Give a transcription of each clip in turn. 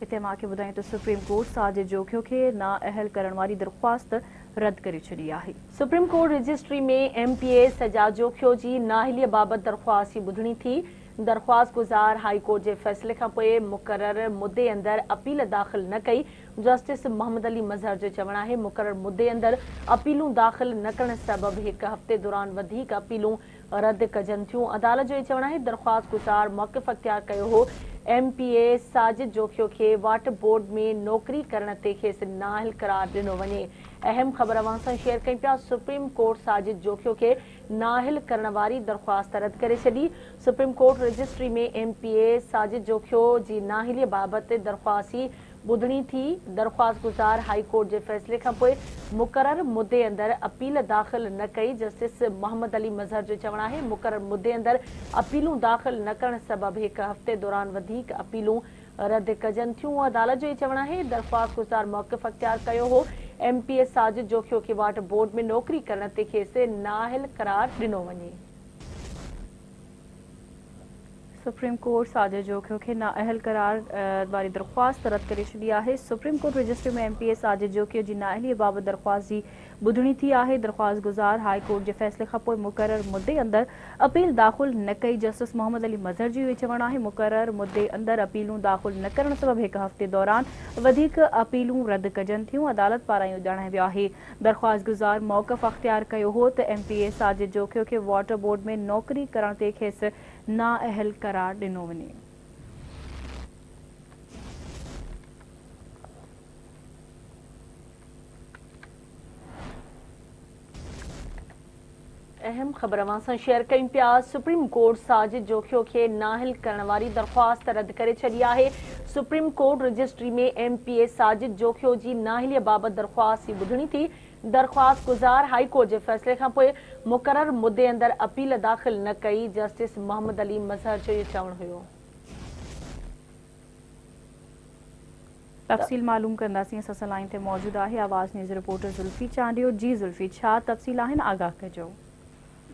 इते मांखे ॿुधायूं त सुप्रीम कोर्ट साजिद जोखियो खे नाअहल करण वारी दरख़्वास्त रद्द करे छॾी आहे। सुप्रीम कोर्ट रजिस्ट्री में MPA सजाद जोखियो जी नाअहलीअ बाबति दरख़्वास्त ॿुधणी थी। दरख़्वास्त गुज़ार हाई कोर्ट जे फ़ैसिले खां पोइ मुक़रर मुद्दे अंदरि अपील दाख़िल न कई। जस्टिस मोहम्मद अली मज़हर जो चवणु आहे मुक़रर मुद्दे अंदरि अपीलूं दाख़िल न करण सबबि हिकु हफ़्ते दौरान वधीक अपीलूं रद्द कजनि थियूं। अदालत जो चवणु आहे दरख़्वास्त गुज़ार मौक़िफ़ अख़्तियार कयो हो। MPA साजिद जोखियो खे वाटर बोर्ड में नौकरी करण ते खेसि नाअहल करार ॾिनो वञे। अहम ख़बर अवां सां शेयर कई पिया। सुप्रीम कोर्ट साजिद जोखियो खे नाअहल करण वारी दरख़्वास्त रद्द करे छॾी। सुप्रीम कोर्ट रजिस्ट्री में MPA साजिद जोखियो जी नाअहलीअ बाबति दरख़्वास्त ॿुधणी थी। दरख़्वास्त गुज़ार हाई कोर्ट जे फ़ैसिले खां पोइ मुक़रर मुद्दे अंदरि अपील दाख़िल न कई। जस्टिस मोहम्मद अली मज़हर जो चवणु आहे मुक़रर मुद्दे अंदरि अपीलूं दाख़िल न करण सबबि हिकु हफ़्ते दौरान वधीक अपीलूं रद्द कजनि थियूं। अदालत जो चवणु आहे दरख़्वास्त गुज़ार मौक़िफ़ अख़्तियार कयो हो। MPA साजिद जोखियो खे वाटर बोर्ड में नौकरी करण ते खेसि नाअहल करार ॾिनो वञे। सुप्रीम कोर्ट साजिद जोखियो खे नाअहल करार वारी दरख़्वास्त रद्द करे छॾी आहे। सुप्रीम कोर्ट रजिस्ट्री में MPA साजिद जोखियो जी नाअहलीअ बाबति दरख़्वास्त जी ॿुधणी थी आहे। दरख़्वास्त गुज़ार हाई कोर्ट जे फ़ैसिले खां पोइ मुक़रर मुद्दे अंदरि अपील दाख़िल न कई। जस्टिस मोहम्मद अली मज़हर जो इहो चवणु आहे मुक़रर मुद्दे अंदरि अपीलूं दाख़िल न करण सबबि हिकु हफ़्ते दौरान वधीक अपीलूं रद्द कजनि थियूं। अदालत पारां इहो ॼाणायो वियो आहे। दरख़्वास्त गुज़ार मौक़िफ़ अख़्तियार कयो हो त MPA साजिद जोखियो खे वाटर बोर्ड में नौकरी करण ते खेसि नाअहल करार ॾिनो वञे। अहम ख़बर अवां सां शेयर कयूं पिया। सुप्रीम कोर्ट साजिद जोखियो खे नाअहल करण वारी दरख़्वास्त रद्द करे छॾी आहे। सुप्रीम कोर्ट रजिस्ट्री में MPA साजिद जोखियो जी नाअहलीअ बाबति दरख़्वास्त ॿुधणी थी। दरख़्वास्त गुज़ार हाई कोर्ट जे फ़ैसिले खां पोइ मुक़रर मुद्दे अंदरि अपील दाख़िल न कई। जस्टिस मोहम्मद अली मज़हर जो इहो चवणु हुयो। तफ़सील मालूम कंदासीं। असां सां लाइन ते मौजूदु आहे आवाज़ न्यूज़ रिपोर्टर ज़ुल्फ़ी चांडियो। जी ज़ुल्फ़ी, छा तफ़सील आहिनि, आगाह कजो।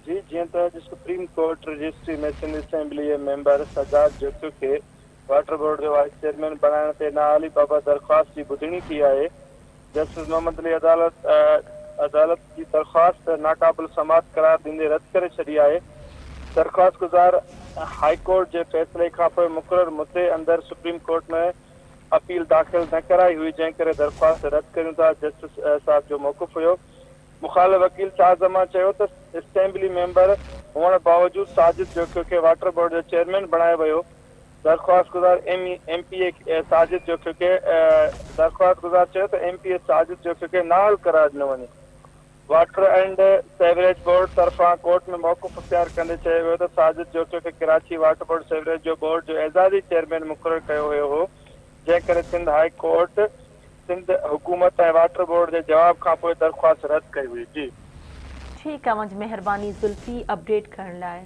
जी, जीअं त अॼु सुप्रीम कोर्ट रजिस्ट्री में सिंध असेंबली मेंबर सजाद जोखियो खे वाटर बोर्ड जो वाइस चेयरमैन बणाइण ते नाअहली बाबति दरख़्वास्त जी ॿुधणी थी आहे। जस्टिस मोहम्मद अली अदालत जी दरख़्वास्त नाक़ाबिल समात करार ॾींदे रद्द करे छॾी आहे। दरख़्वास्त गुज़ार हाई कोर्ट जे फ़ैसिले खां पोइ मुक़रर मुद्दे अंदरि सुप्रीम कोर्ट में अपील दाख़िल न कराई हुई, जंहिं करे दरख़्वास्त रद्द करियूं था। जस्टिस साहब जो मौक़िफ़ हुयो। मुख़ालिफ़ वकील शाहज़मा चयो त असेंबली मेंबर हुअण बावजूदि साजिद जोखियो खे वाटर बोर्ड जो चेयरमैन बणायो वियो। दरख़्वास्त गुज़ार MPA साजिद जोखियो खे दरख़्वास्त गुज़ार चयो त MPA साजिद जोखियो खे नाअहल करार ॾिनो वञे। वाटर एंड सेवरेज बोर्ड तरफ़ां कोर्ट में मौक़िफ़ अख़्तियार कंदे चयो वियो त साजिद जोखियो खे कराची वाटर बोर्ड सेवरेज जो बोर्ड जो एज़ाज़ी चेयरमैन मुक़ररु कयो वियो हो, जंहिं करे सिंध हाई कोर्ट सिंध हुकूमत ऐं वाटर बोर्ड जे जवाब खां पोइ दरख़्वास्त रद्द कई हुई। जी ठीकु आहे, मुंहिंजी महिरबानी ज़ुल्फ़ी अपडेट करण लाइ।